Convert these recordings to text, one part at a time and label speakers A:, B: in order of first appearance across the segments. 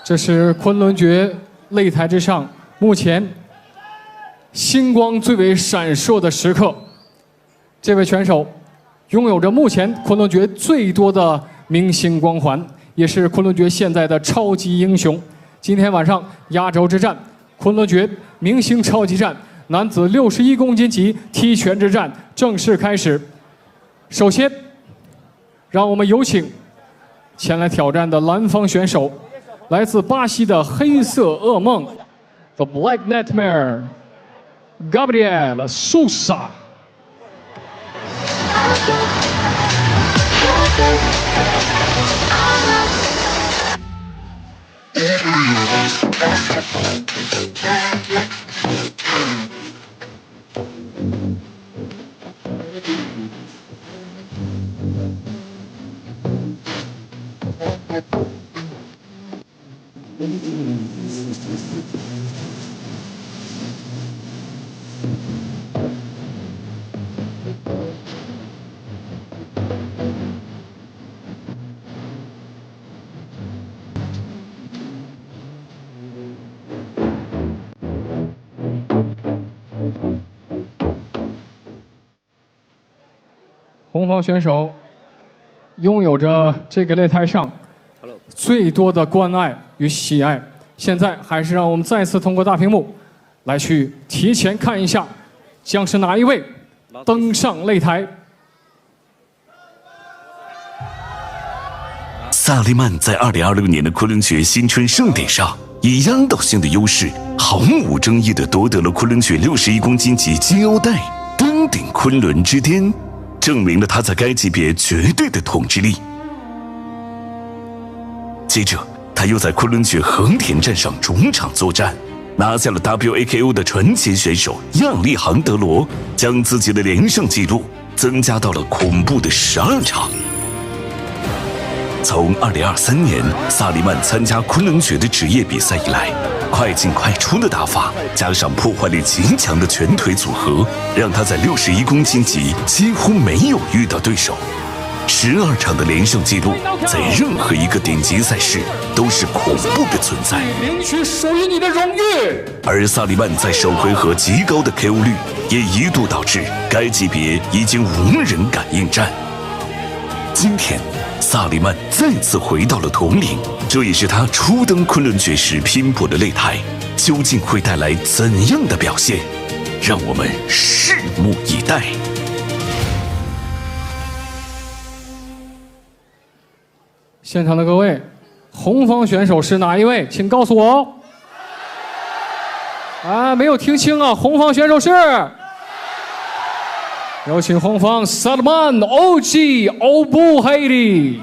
A: 这是昆仑决擂台之上目前星光最为闪烁的时刻。这位拳手拥有着目前昆仑决最多的明星光环，也是昆仑决现在的超级英雄。今天晚上压轴之战，昆仑决明星超级战男子61公斤级踢拳之战正式开始。首先，让我们有请前来挑战的蓝方选手，来自巴西的黑色噩梦 ，The Black Nightmare Gabriel Souza。红方选手拥有着这个擂台上最多的关爱与喜爱。现在还是让我们再次通过大屏幕来去提前看一下，将是哪一位登上擂台。
B: 萨利曼在2026年的昆仑决新春盛典上，以压倒性的优势，毫无争议地夺得了昆仑决61公斤级金腰带，登顶昆仑之巅，证明了他在该级别绝对的统治力。接着，他又在昆仑决横田站上主场作战，拿下了 WAKO 的传奇选手亚历杭德罗，将自己的连胜纪录增加到了恐怖的12场。从2023年萨利曼参加昆仑决的职业比赛以来，快进快出的打法加上破坏力极强的拳腿组合，让他在61公斤级几乎没有遇到对手。12场的连胜纪录，在任何一个顶级赛事都是恐怖的存在。
A: 领取属于你的荣誉。
B: 而萨利曼在首回合极高的 KO 率，也一度导致该级别已经无人敢应战。今天，萨利曼再次回到了统领，这也是他初登昆仑决时拼搏的擂台，究竟会带来怎样的表现？让我们拭目以待。
A: 现场的各位，红方选手是哪一位？请告诉我。啊，没有听清啊！红方选手是，有请红方 Salman OG Abu Haili。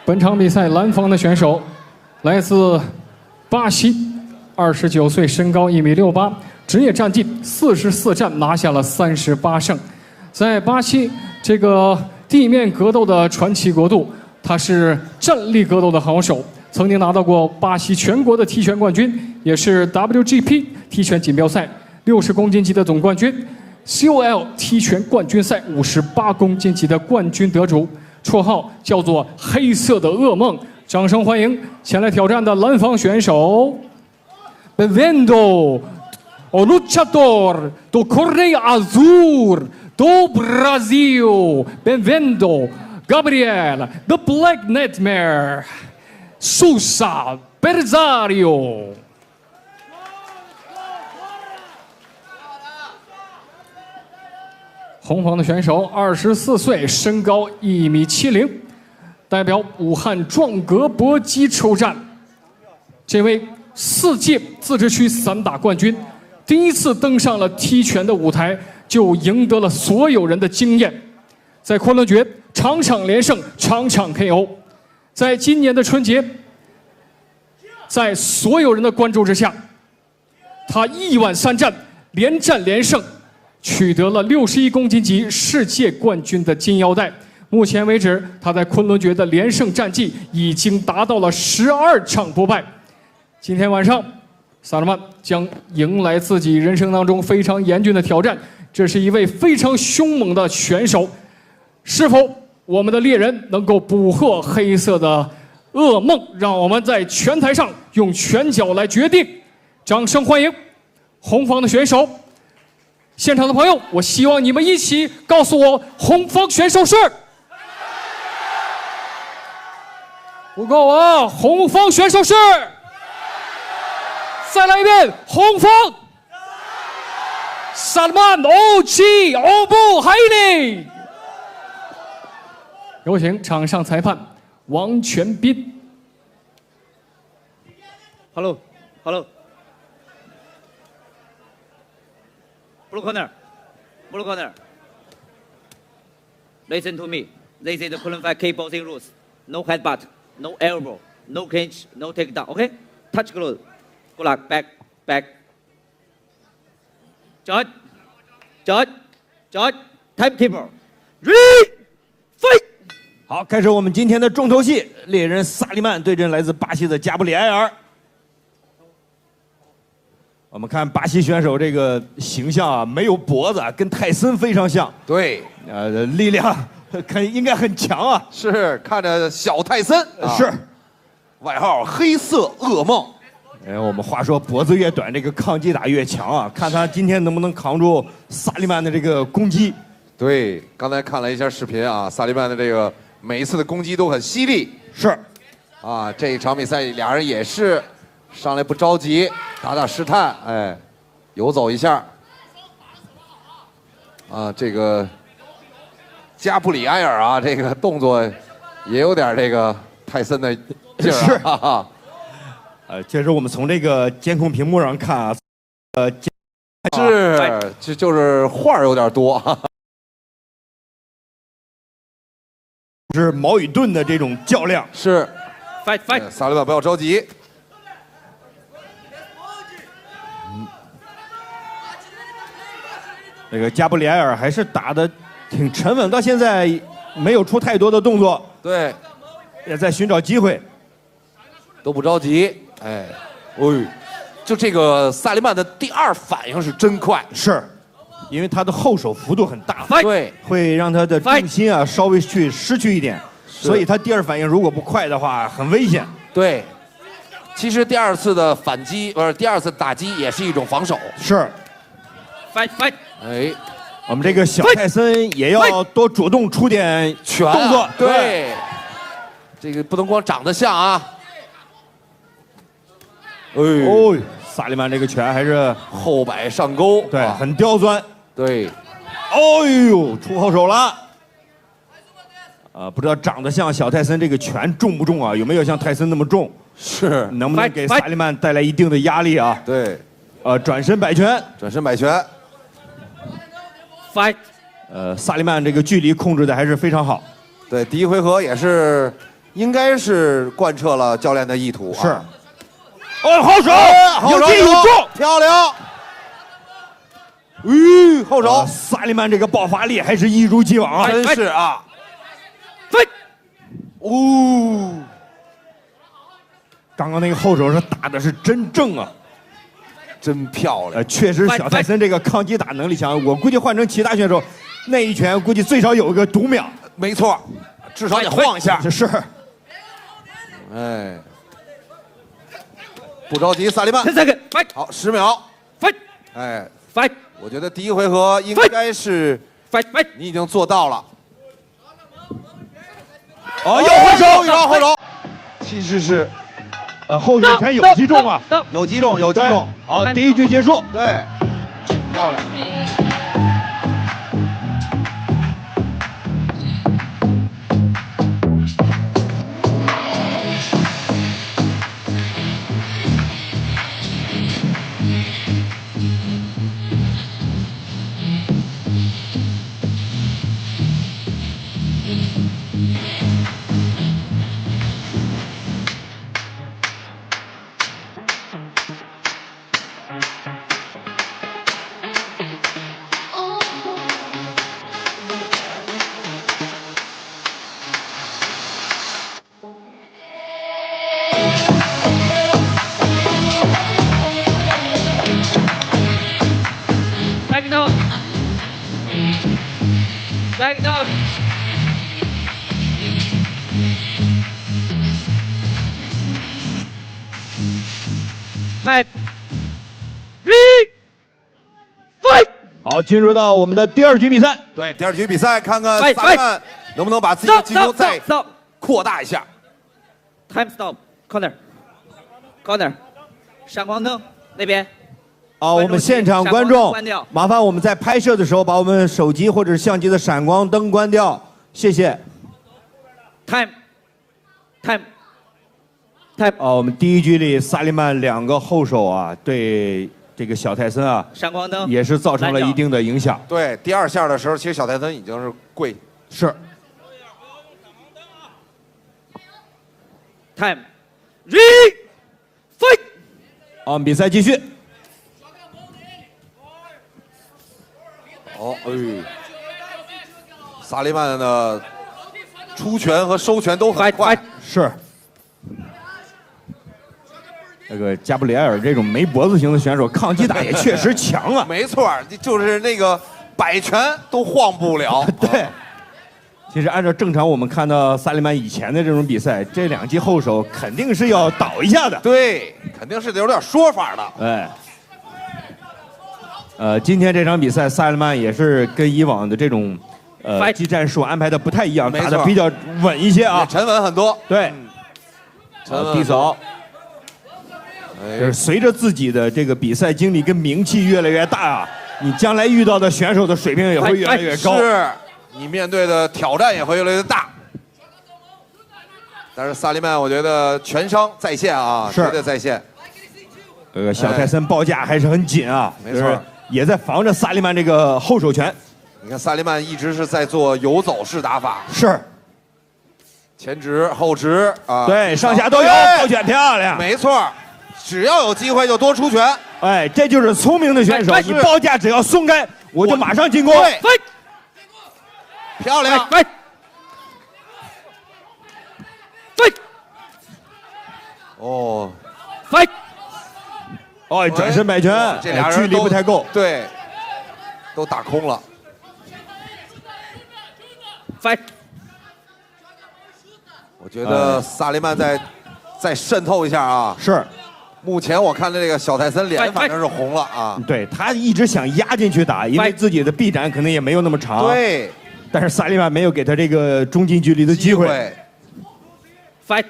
A: 本场比赛蓝方的选手来自巴西，29岁，身高1.68米，职业战绩44战拿下了38胜。在巴西这个地面格斗的传奇国度，他是站立格斗的好手，曾经拿到过巴西全国的踢拳冠军，也是 WGP 踢拳锦标赛60公斤级的总冠军。COL 踢拳冠军赛58公斤级的冠军得主，绰号叫做“黑色的噩梦”。掌声欢迎前来挑战的蓝方选手 Bem-vindo, o luchador do Correia Azul do Brasil. Bem-vindo, Gabriel, the Black Nightmare Sousa Berzario。红方的选手24岁，身高1.70米，代表武汉壮格搏击出战。这位4届自治区散打冠军，第一次登上了踢拳的舞台，就赢得了所有人的惊艳。在昆仑决场场连胜，场场 KO。在今年的春节，在所有人的关注之下，他1晚3战，连战连胜。取得了61公斤级世界冠军的金腰带。目前为止，他在昆仑决的连胜战绩已经达到了12场不败。今天晚上，萨勒曼将迎来自己人生当中非常严峻的挑战。这是一位非常凶猛的选手，是否我们的猎人能够捕获黑色的噩梦？让我们在拳台上用拳脚来决定。掌声欢迎红方的选手。现场的朋友，我希望你们一起告诉我，红方选手是。不够啊！红方选手是。再来一遍，红方。萨勒曼欧奇欧布海利。有请场上裁判王全斌。
C: Hello. Blue corner. Listen to me. This is the Kunlun fight kickboxing rules. No headbutt, no elbow, no clinch, no takedown. Okay? Touch close. Good luck. Back. Judge. Timekeeper. Ready. Fight.
D: 好，开始我们今天的重头戏，猎人萨利曼对阵来自巴西的加布里埃尔。我们看巴西选手这个形象啊，没有脖子，跟泰森非常像。
E: 对，
D: 力量应该很强啊。
E: 是看着小泰森，
D: 是，
E: 外号黑色噩梦。
D: 我们话说脖子越短，这个抗击打越强啊。看他今天能不能扛住萨利曼的这个攻击。
E: 对，刚才看了一下视频啊，萨利曼的这个每一次的攻击都很犀利。
D: 是，
E: 啊，这一场比赛俩人也是上来不着急，打试探，哎，游走一下。啊，这个加布里埃尔啊，这个动作也有点这个泰森的劲儿啊。哈哈。
D: 确实我们从这个监控屏幕上看啊，
E: 就是画有点多。
D: 是矛与盾的这种较量。
E: 是。
C: Fight。
E: 萨利曼不要着急。
D: 这个加布里埃尔还是打得挺沉稳，到现在没有出太多的动作。
E: 对，
D: 也在寻找机会，
E: 都不着急。哎，就这个萨利曼的第二反应是真快，
D: 是，因为他的后手幅度很大，
E: 对，
D: 会让他的重心啊稍微失去一点，所以他第二反应如果不快的话很危险。
E: 对，其实第二次的反击第二次打击也是一种防守。
D: 是。
C: Fight。
E: 哎，
D: 我们这个小泰森也要多主动出点
E: 拳
D: 动作。
E: 对，这个不能光长得像啊。
D: 萨利曼这个拳还是
E: 后摆上勾，
D: 对，很刁钻。
E: 对，
D: 出后手了。不知道长得像小泰森这个拳重不重啊？有没有像泰森那么重？
E: 是，
D: 能不能给萨利曼带来一定的压力啊？
E: 对，
D: 转身摆拳。
C: Fight。
D: 萨利曼这个距离控制的还是非常好。
E: 对，第一回合也是应该是贯彻了教练的意图、啊。
D: 是。哦，好手，有击有中，
E: 漂亮。后手，
D: 萨利曼这个爆发力还是一如既往啊，
E: 真是啊。
D: 刚刚那个后手是打的是真正啊，
E: 真漂亮。
D: 确实小泰森这个抗击打能力强，我估计换成其他选手，那一拳估计最少有个读秒。
E: 没错，至少得晃一下。
D: 是。
E: 哎，不着急，萨利曼。好，10秒。哎，我觉得第一回合应该是你已经做到了。
D: 哦，又换手，
E: 又后手。
D: 其实是，后手拳有击中啊，
E: 有击中，有击中。
D: 好，第一局结束。
E: 对，漂亮。
C: Back down. Five. Fight.
D: 好，进入到我们的第2局比赛。
E: 对，第2局比赛，看看萨利曼能不能把自己的进攻再扩大一下。
C: Time stop. Corner. Corner. 闪光灯那边。
D: 我们现场观众，麻烦我们在拍摄的时候把我们手机或者是相机的闪光灯关掉，谢谢。
C: Time。
D: 我们第1局里萨利曼2个后手啊，对这个小泰森啊，
C: 闪光灯
D: 也是造成了一定的影响。
E: 对，第2下的时候，其实小泰森已经是跪。
D: 是。
C: Time。Fight。
D: 好，我们比赛继续。
E: 萨利曼的出拳和收拳都很快。
D: 是。那个加布里埃尔这种没脖子型的选手，抗击打也确实强啊。
E: 没错，就是那个摆拳都晃不了。
D: 对。其实按照正常我们看到萨利曼以前的这种比赛，这2击后手肯定是要倒一下的。
E: 对，肯定是得有点说法的。
D: 哎。今天这场比赛，萨利曼也是跟以往的这种技战术安排的不太一样，打的比较稳一些啊，
E: 沉稳很多。
D: 对，低扫。就是随着自己的这个比赛经历跟名气越来越大啊，你将来遇到的选手的水平也会越来越高，
E: 是你面对的挑战也会越来越大。但是萨利曼，我觉得全伤在线啊，绝对在线。
D: 小泰森报价还是很紧啊，
E: 没错。
D: 也在防着萨利曼这个后手拳。
E: 你看萨利曼一直是在做游走式打法，
D: 是
E: 前直后直啊，
D: 对，上下都有，后拳漂亮，
E: 没错，只要有机会就多出拳，
D: 哎，这就是聪明的选手，你报价只要松开，我就马上进攻，
E: 对，漂亮，哦
C: ，fight。
D: 转身摆拳，
E: 这俩人
D: 距离不太够，
E: 对，都打空了。
C: fight。
E: 我觉得萨利曼再渗透一下啊。
D: 是。
E: 目前我看的这个小泰森脸反正是红了啊。
D: 对他一直想压进去打，因为自己的臂展可能也没有那么长。
E: 对。
D: 但是萨利曼没有给他这个中近距离的机会。
C: fight。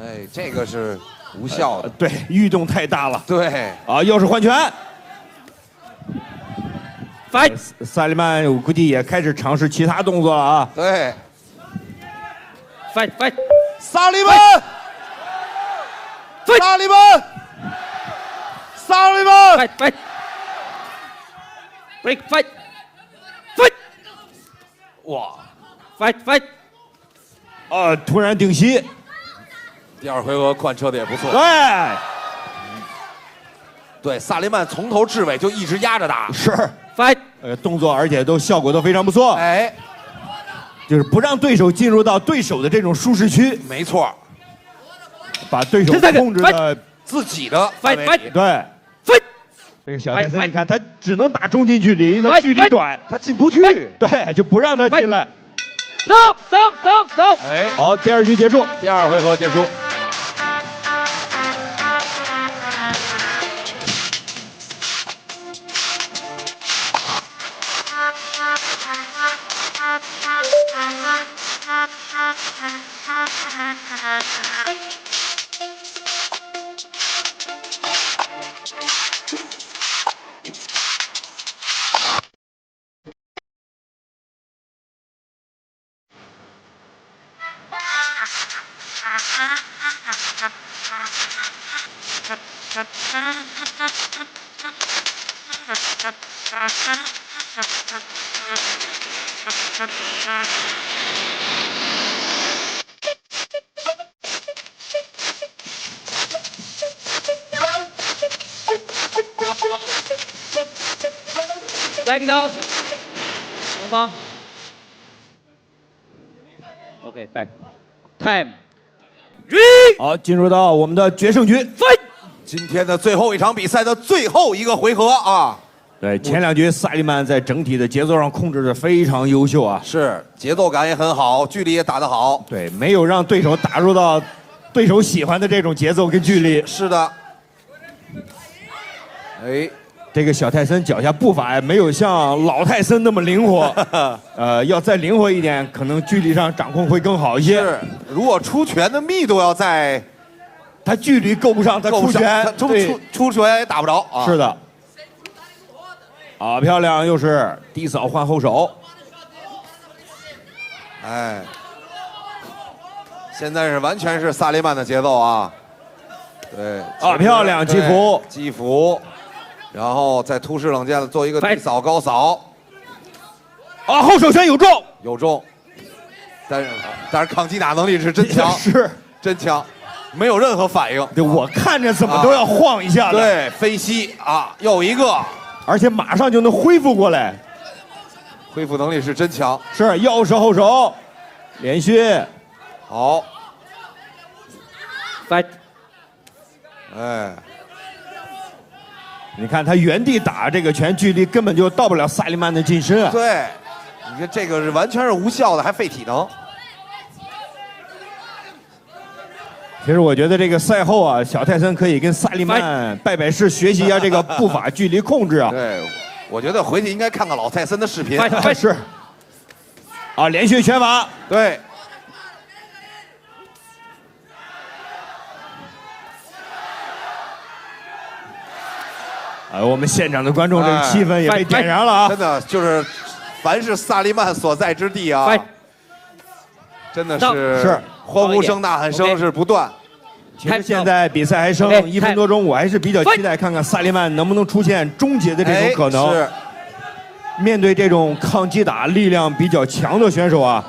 E: 哎，这个是。无效的，
D: 对，运动太大了。
E: 对，
D: 又是换拳。
C: fight。
D: 萨利曼，我估计也开始尝试其他动作了啊。
E: 对。
C: fight。
E: 萨利曼，萨利曼，萨利曼。
C: fight。break fight。
E: 哇。
C: fight。
D: 突然顶膝。
E: 第二回合贯彻的也不错。
D: 对，
E: 对，萨利曼从头至尾就一直压着打。
D: 是
C: Fight。
D: 动作而且都效果都非常不错。
E: 哎，
D: 就是不让对手进入到对手的这种舒适区，
E: 没错，
D: 把对手控制的
E: 自己的范围里。
D: 对。这个小泰森，你看他只能打中近距离，他距离短，
E: 他进不去。
D: 对，就不让他进来。
C: 走。
E: 哎，
D: 好，第二局结束，
E: 第二回合结束。
C: Back down。东方。OK back。Time。
D: 好，进入到我们的决胜局。
C: Fight。
E: 今天的最后一场比赛的最后一个回合啊！
D: 对，前两局萨利曼在整体的节奏上控制的非常优秀啊，
E: 是节奏感也很好，距离也打得好。
D: 对，没有让对手打入到对手喜欢的这种节奏跟距离。
E: 是的。哎，
D: 这个小泰森脚下步伐没有像老泰森那么灵活，要再灵活一点，可能距离上掌控会更好一些。
E: 是，如果出拳的密度要在，
D: 他距离够不上，他出拳，
E: 出拳也打不着啊。
D: 是的。好漂亮，又是低扫换后手。
E: 哎，现在是完全是萨利曼的节奏啊。对，
D: 漂亮，击服，
E: 击服，然后再突施冷箭的做一个低扫高扫。
D: 后手拳有中，
E: 有中，但是抗击打能力是真强，
D: 是
E: 真强，没有任何反应。
D: 对，我看着怎么都要晃一下的。
E: 对，飞膝啊，又一个。
D: 而且马上就能恢复过来，
E: 恢复能力是真强。
D: 是右手后手，连续，
E: 好
C: ，fight，
E: 哎，
D: 你看他原地打这个拳，距离根本就到不了萨利曼的近身啊。
E: 对，你看这个是完全是无效的，还费体能。
D: 其实我觉得这个赛后啊，小泰森可以跟萨利曼拜拜师学习一下这个步伐距离控制啊。
E: 对，我觉得回去应该看看老泰森的视频。
D: 是。连续拳法。
E: 对。
D: 我们现场的观众这个气氛也被点燃了啊！
E: 真的就是，凡是萨利曼所在之地啊，真的是欢呼声、呐喊声是不断。
D: 其实现在比赛还剩1分多钟，我还是比较期待看看萨利曼能不能出现终结的这种可能。
E: 是。
D: 面对这种抗击打力量比较强的选手啊，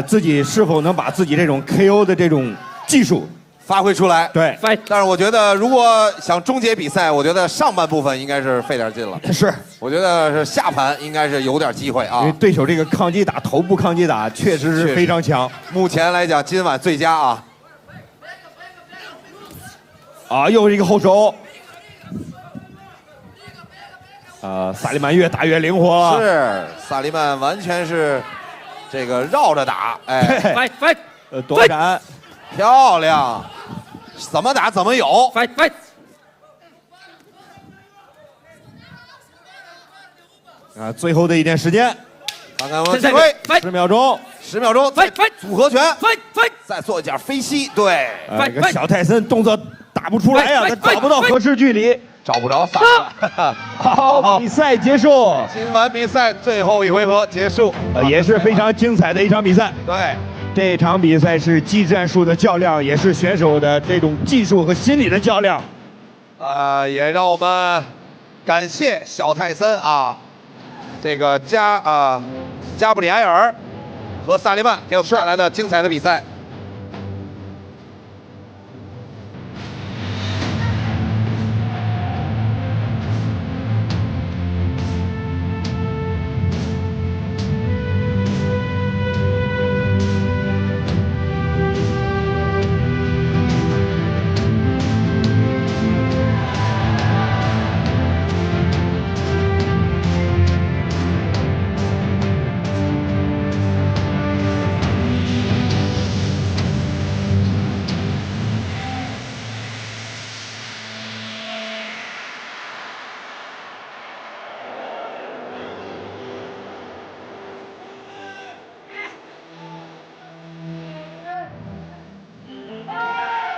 D: 自己是否能把自己这种 KO 的这种技术
E: 发挥出来？
D: 对。
E: 但是我觉得，如果想终结比赛，我觉得上半部分应该是费点劲了。
D: 是。
E: 我觉得是下盘应该是有点机会啊。
D: 因为对手这个抗击打头部抗击打确实是非常强。
E: 目前来讲，今晚最佳啊。
D: 又是一个后手。萨利曼越打越灵活了。
E: 是，萨利曼完全是这个绕着打，哎，
D: 躲闪，
E: 漂亮，怎么打怎么有。
D: 最后的一点时间，
E: 看看我们机会
D: ，10秒钟
E: ，10秒钟，组合拳，再做一点飞膝，对，
D: 这个小泰森动作打不出来呀，他找不到合适距离。
E: 找不着萨利曼。
D: 好，比赛结束。
E: 今晚比赛最后一回合结束，
D: 也是非常精彩的一场比赛。
E: 对，
D: 这场比赛是技战术的较量，也是选手的这种技术和心理的较量。
E: 也让我们感谢小泰森啊，这个加布里埃尔和萨利曼给我们带来的精彩的比赛。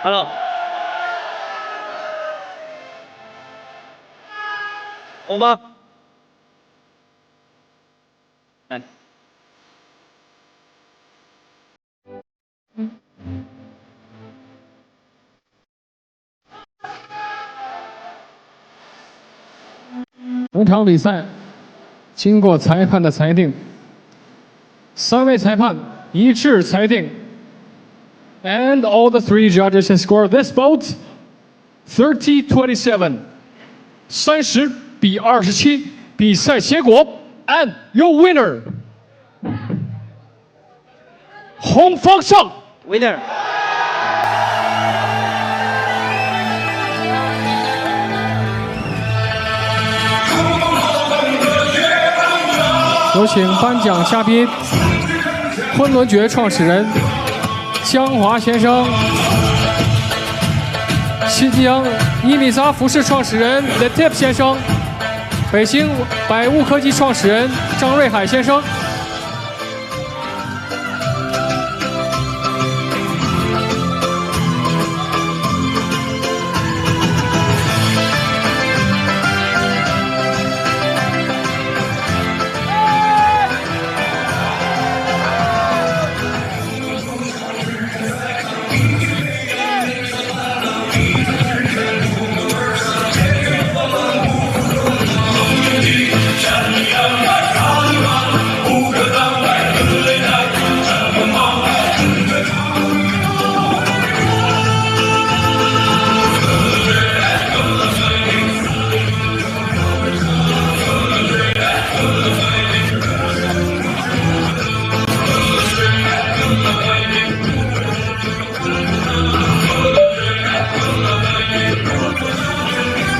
C: Hello。红方。来。
A: 本场比赛经过裁判的裁定，3位裁判一致裁定。And all the 3 judges have scored this bout 30-27， 30-27，比赛结果 and your winner， 红方胜
C: ，winner。
A: 有请颁奖嘉宾，昆仑决创始人江华先生，新疆伊米扎服饰创始人 The Tip 先生，北京百物科技创始人张瑞海先生。